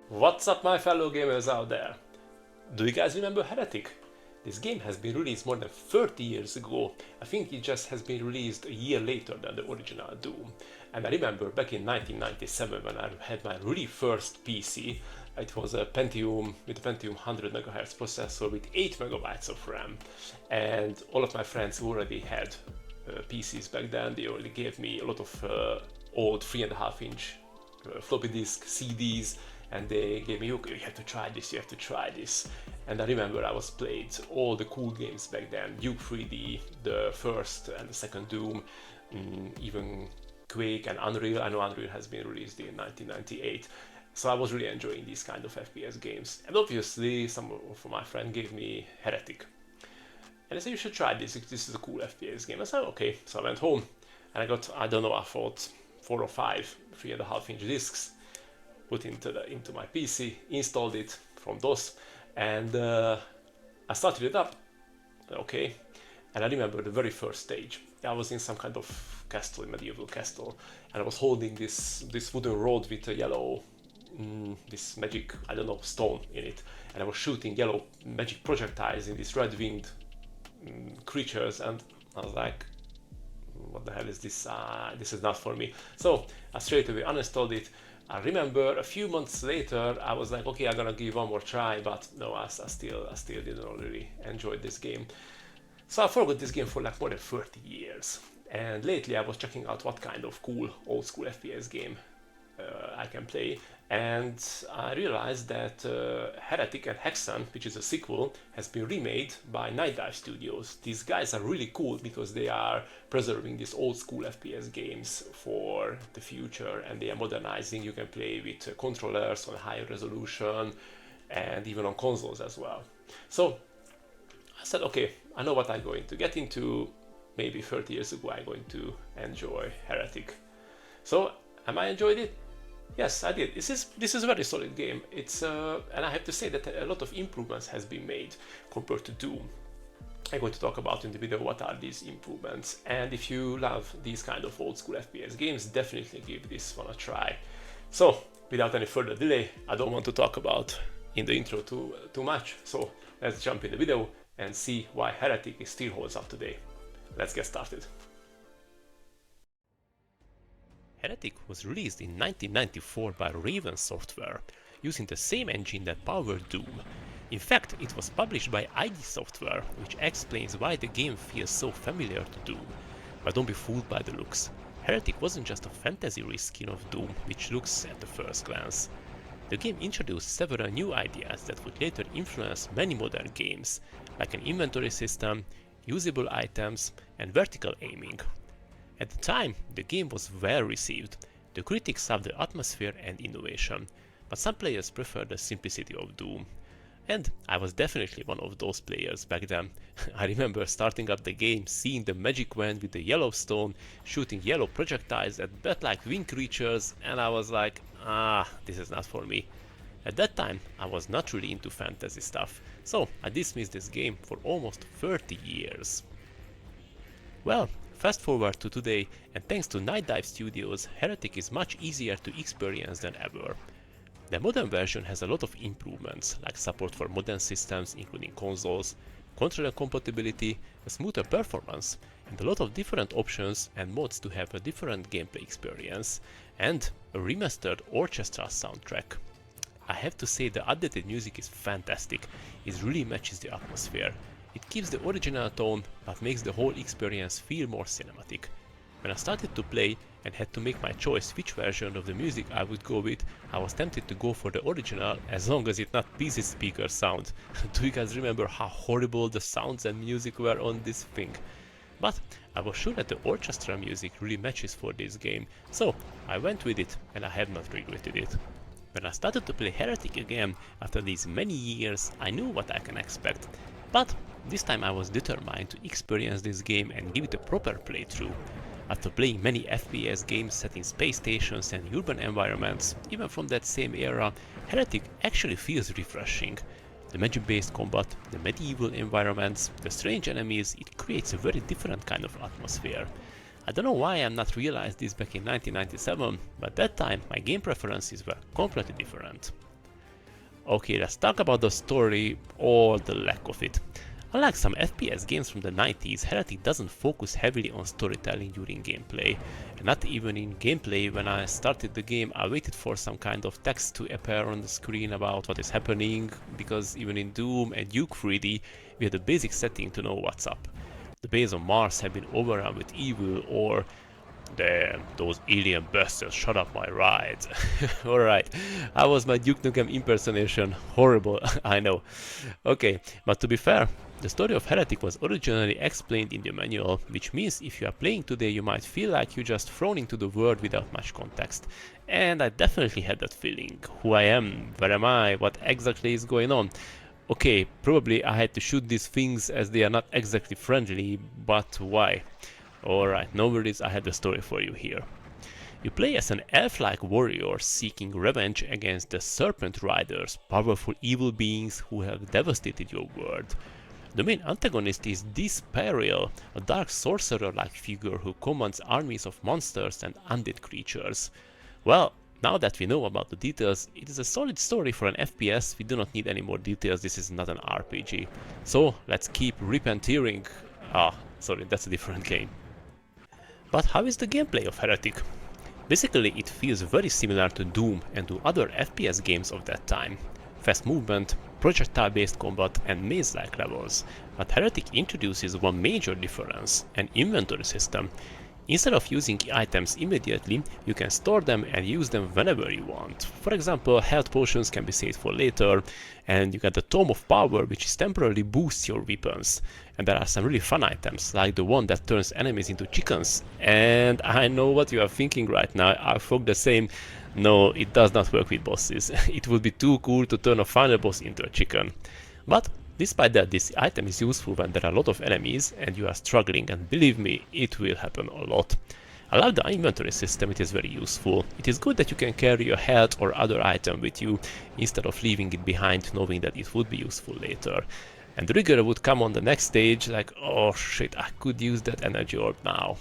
What's up, my fellow gamers out there? Do you guys remember Heretic? This game has been released more than 30 years ago. I think it just has been released a year later than the original Doom. And I remember back in 1997 when I had my really first PC. It was a Pentium with a Pentium 100 MHz processor with 8 megabytes of RAM. And all of my friends who already had PCs back then, they already gave me a lot of old 3.5-inch floppy disk CDs, and they gave me, okay, you have to try this, you have to try this. And I remember I was played all the cool games back then, Duke 3D, the first and the second Doom, even Quake and Unreal. I know Unreal has been released in 1998. So I was really enjoying these kind of FPS games. And obviously some of my friends gave me Heretic. And I said, you should try this, this is a cool FPS game. I said, okay. So I went home and I got, I don't know, I thought 4 or 5 3.5-inch discs, put into my PC, installed it from DOS, and I started it up. Okay, and I remember the very first stage. I was in some kind of castle, a medieval castle, and I was holding this wooden rod with a yellow, this magic, I don't know, stone in it, and I was shooting yellow magic projectiles in these red-winged creatures, and I was like, what the hell is this? This is not for me. So I straight away uninstalled it. I remember a few months later I was like, okay, I'm gonna give one more try, but no, I still didn't really enjoy this game. So I forgot this game for like more than 30 years. And lately I was checking out what kind of cool old school FPS game I can play, and I realized that Heretic and Hexen, which is a sequel, has been remade by Nightdive Studios. These guys are really cool because they are preserving these old school FPS games for the future, and they are modernizing. You can play with controllers on higher resolution and even on consoles as well. So I said, okay, I know what I'm going to get into. Maybe 30 years ago I'm going to enjoy Heretic. So am I enjoyed it? Yes, I did. This is a very solid game. It's and I have to say that a lot of improvements has been made compared to Doom. I'm going to talk about in the video what are these improvements. And if you love these kind of old school FPS games, definitely give this one a try. So without any further delay, I don't want to talk about in the intro too much. So let's jump in the video and see why Heretic still holds up today. Let's get started. Heretic was released in 1994 by Raven Software, using the same engine that powered Doom. In fact, it was published by ID Software, which explains why the game feels so familiar to Doom. But don't be fooled by the looks. Heretic wasn't just a fantasy reskin of Doom, which looks at the first glance. The game introduced several new ideas that would later influence many modern games, like an inventory system, usable items, and vertical aiming. At the time, the game was well received. The critics loved the atmosphere and innovation, but some players preferred the simplicity of Doom. And I was definitely one of those players back then. I remember starting up the game, seeing the magic wand with the yellow stone, shooting yellow projectiles at bat-like wing creatures, and I was like, this is not for me. At that time, I was not really into fantasy stuff, so I dismissed this game for almost 30 years. Well, fast forward to today, and thanks to Nightdive Studios, Heretic is much easier to experience than ever. The modern version has a lot of improvements, like support for modern systems including consoles, controller compatibility, a smoother performance, and a lot of different options and mods to have a different gameplay experience, and a remastered orchestral soundtrack. I have to say the updated music is fantastic, it really matches the atmosphere. It keeps the original tone, but makes the whole experience feel more cinematic. When I started to play and had to make my choice which version of the music I would go with, I was tempted to go for the original as long as it's not PC speaker sound. Do you guys remember how horrible the sounds and music were on this thing? But I was sure that the orchestra music really matches for this game, so I went with it and I have not regretted it. When I started to play Heretic again, after these many years, I knew what I can expect. But this time I was determined to experience this game and give it a proper playthrough. After playing many FPS games set in space stations and urban environments, even from that same era, Heretic actually feels refreshing. The magic-based combat, the medieval environments, the strange enemies, it creates a very different kind of atmosphere. I don't know why I'm not realized this back in 1997, but that time my game preferences were completely different. Okay, let's talk about the story or the lack of it. Unlike some FPS games from the 90s, Heretic doesn't focus heavily on storytelling during gameplay. And not even in gameplay. When I started the game, I waited for some kind of text to appear on the screen about what is happening, because even in Doom and Duke 3D, we had a basic setting to know what's up. The base on Mars had been overrun with evil, or damn, those alien bastards shut up my rides. Alright, how was my Duke Nukem impersonation? Horrible, I know. Okay, but to be fair, the story of Heretic was originally explained in the manual, which means if you are playing today you might feel like you're just thrown into the world without much context. And I definitely had that feeling. Who I am, where am I, what exactly is going on? Okay, probably I had to shoot these things as they are not exactly friendly, but why? Alright, no worries, I had a story for you here. You play as an elf-like warrior seeking revenge against the Serpent Riders, powerful evil beings who have devastated your world. The main antagonist is Desperial, a dark sorcerer-like figure who commands armies of monsters and undead creatures. Well, now that we know about the details, it is a solid story for an FPS. We do not need any more details, this is not an RPG. So, let's keep repenteering. Ah, sorry, that's a different game. But how is the gameplay of Heretic? Basically, it feels very similar to Doom and to other FPS games of that time. Fast movement, projectile-based combat and maze-like levels. But Heretic introduces one major difference, an inventory system. Instead of using items immediately, you can store them and use them whenever you want. For example, health potions can be saved for later, and you get the Tome of Power, which temporarily boosts your weapons. And there are some really fun items, like the one that turns enemies into chickens. And I know what you are thinking right now, I thought the same. No, it does not work with bosses. It would be too cool to turn a final boss into a chicken. But despite that, this item is useful when there are a lot of enemies and you are struggling, and believe me, it will happen a lot. I love the inventory system, it is very useful. It is good that you can carry your health or other item with you instead of leaving it behind knowing that it would be useful later. And the rigger would come on the next stage like, oh shit, I could use that energy orb now.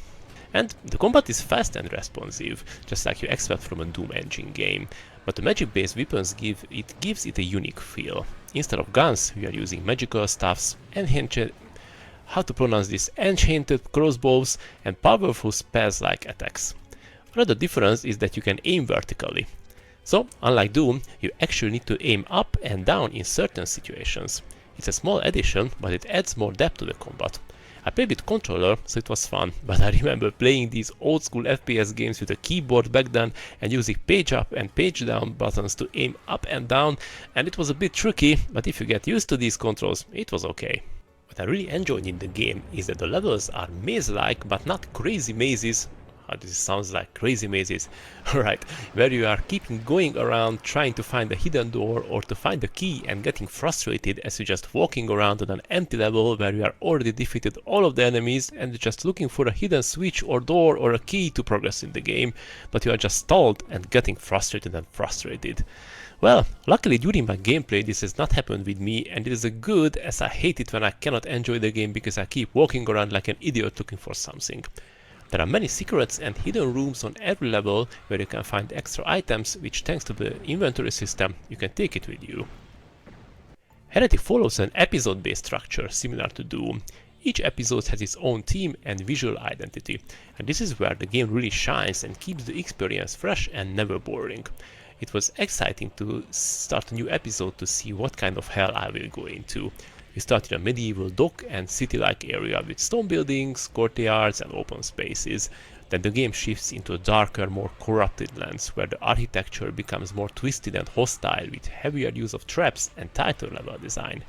And the combat is fast and responsive, just like you expect from a Doom engine game. But the magic-based weapons gives it a unique feel. Instead of guns, we are using magical staffs, enchanted crossbows, and powerful spells-like attacks. Another difference is that you can aim vertically. So, unlike Doom, you actually need to aim up and down in certain situations. It's a small addition, but it adds more depth to the combat. I played with controller, so it was fun, but I remember playing these old school FPS games with a keyboard back then and using page up and page down buttons to aim up and down, and it was a bit tricky, but if you get used to these controls, it was okay. What I really enjoyed in the game is that the levels are maze-like, but not crazy mazes. This sounds like crazy mazes. Alright, where you are keeping going around trying to find a hidden door or to find a key and getting frustrated as you're just walking around on an empty level where you are already defeated all of the enemies and you're just looking for a hidden switch or door or a key to progress in the game, but you are just stalled and getting frustrated and frustrated. Well, luckily during my gameplay this has not happened with me, and it is a good, as I hate it when I cannot enjoy the game because I keep walking around like an idiot looking for something. There are many secrets and hidden rooms on every level where you can find extra items, which thanks to the inventory system, you can take it with you. Heretic follows an episode-based structure similar to Doom. Each episode has its own theme and visual identity, and this is where the game really shines and keeps the experience fresh and never boring. It was exciting to start a new episode to see what kind of hell I will go into. We start in a medieval dock and city-like area with stone buildings, courtyards and open spaces. Then the game shifts into a darker, more corrupted lands where the architecture becomes more twisted and hostile with heavier use of traps and tighter level design.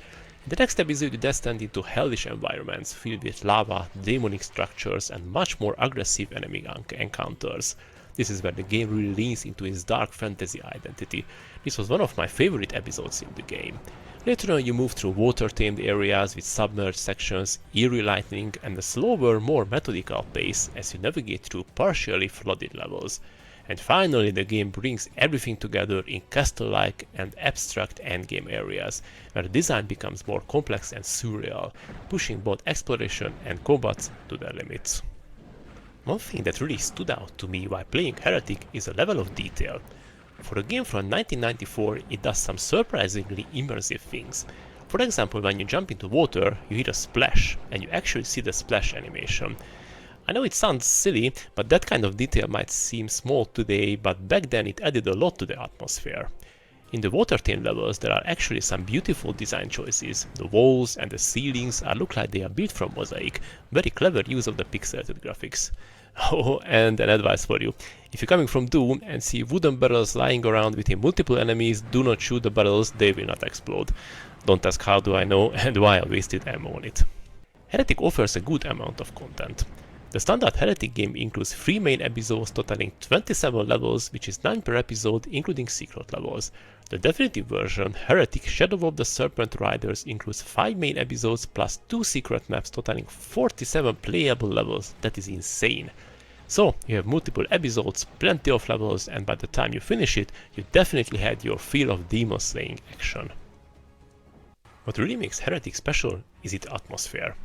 In the next episode you descend into hellish environments filled with lava, demonic structures and much more aggressive enemy encounters. This is where the game really leans into its dark fantasy identity. This was one of my favorite episodes in the game. Later on you move through water-tamed areas with submerged sections, eerie lightning and a slower, more methodical pace as you navigate through partially flooded levels. And finally the game brings everything together in castle-like and abstract endgame areas, where the design becomes more complex and surreal, pushing both exploration and combat to their limits. One thing that really stood out to me while playing Heretic is the level of detail. For a game from 1994, it does some surprisingly immersive things. For example, when you jump into water, you hear a splash, and you actually see the splash animation. I know it sounds silly, but that kind of detail might seem small today, but back then it added a lot to the atmosphere. In the water-themed levels, there are actually some beautiful design choices. The walls and the ceilings look like they are built from mosaic, very clever use of the pixelated graphics. Oh, and an advice for you. If you're coming from Doom and see wooden barrels lying around within multiple enemies, do not shoot the barrels, they will not explode. Don't ask how do I know and why I wasted ammo on it. Heretic offers a good amount of content. The standard Heretic game includes 3 main episodes totaling 27 levels, which is 9 per episode, including secret levels. The definitive version, Heretic Shadow of the Serpent Riders, includes 5 main episodes plus 2 secret maps totaling 47 playable levels. That is insane. So, you have multiple episodes, plenty of levels, and by the time you finish it, you definitely had your fill of demon slaying action. What really makes Heretic special is its atmosphere.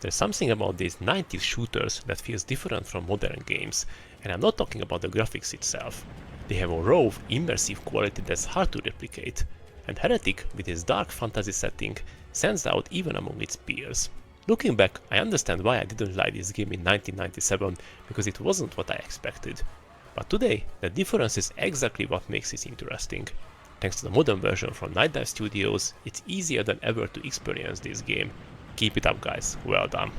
There's something about these 90s shooters that feels different from modern games, and I'm not talking about the graphics itself. They have a raw, immersive quality that's hard to replicate, and Heretic, with its dark fantasy setting, stands out even among its peers. Looking back, I understand why I didn't like this game in 1997, because it wasn't what I expected. But today, the difference is exactly what makes it interesting. Thanks to the modern version from Nightdive Studios, it's easier than ever to experience this game. Keep it up, guys. Well done.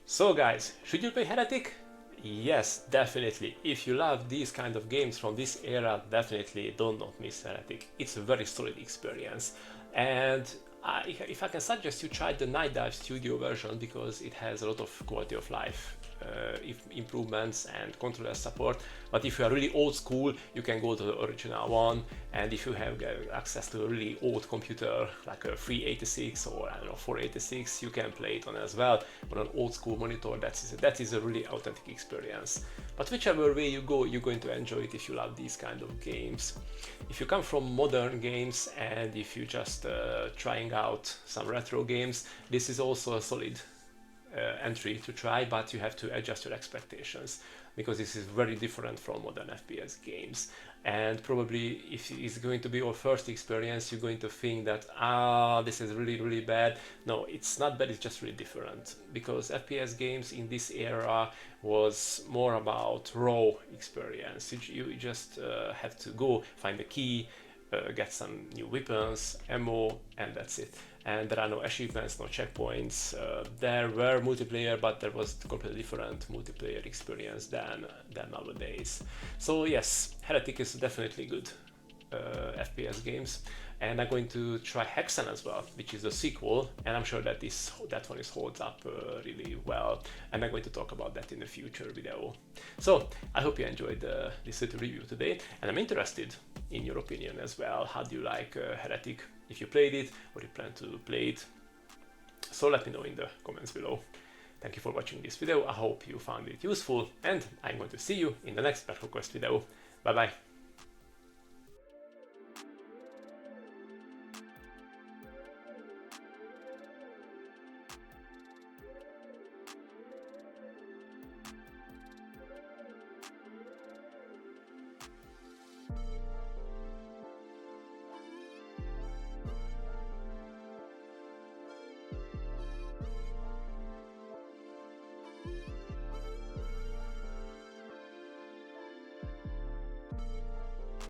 So guys, should you play Heretic? Yes, definitely. If you love these kind of games from this era, definitely do not miss Heretic. It's a very solid experience. And if I can suggest you try the Nightdive Studio version, because it has a lot of quality of life improvements and controller support. But if you are really old school, you can go to the original one, and if you have access to a really old computer like a 386 or I don't know 486, you can play it on as well on an old school monitor. That is a really authentic experience. But whichever way you go, you're going to enjoy it if you love these kind of games. If you come from modern games and if you just trying out some retro games, this is also a solid entry to try, but you have to adjust your expectations because this is very different from modern FPS games. And probably if it's going to be your first experience, you're going to think that this is really bad. No, it's not bad, it's just really different, because FPS games in this era was more about raw experience. You just have to go find the key, get some new weapons, ammo, and that's it. And there are no achievements, no checkpoints. There were multiplayer, but there was completely different multiplayer experience than nowadays. So yes, Heretic is definitely good FPS games. And I'm going to try Hexen as well, which is a sequel, and I'm sure that that one holds up really well, and I'm going to talk about that in a future video. So I hope you enjoyed this little review today, and I'm interested in your opinion as well. How do you like Heretic? If you played it or you plan to play it, so let me know in the comments below. Thank you for watching this video. I hope you found it useful, and I'm going to see you in the next Quest video. Bye bye.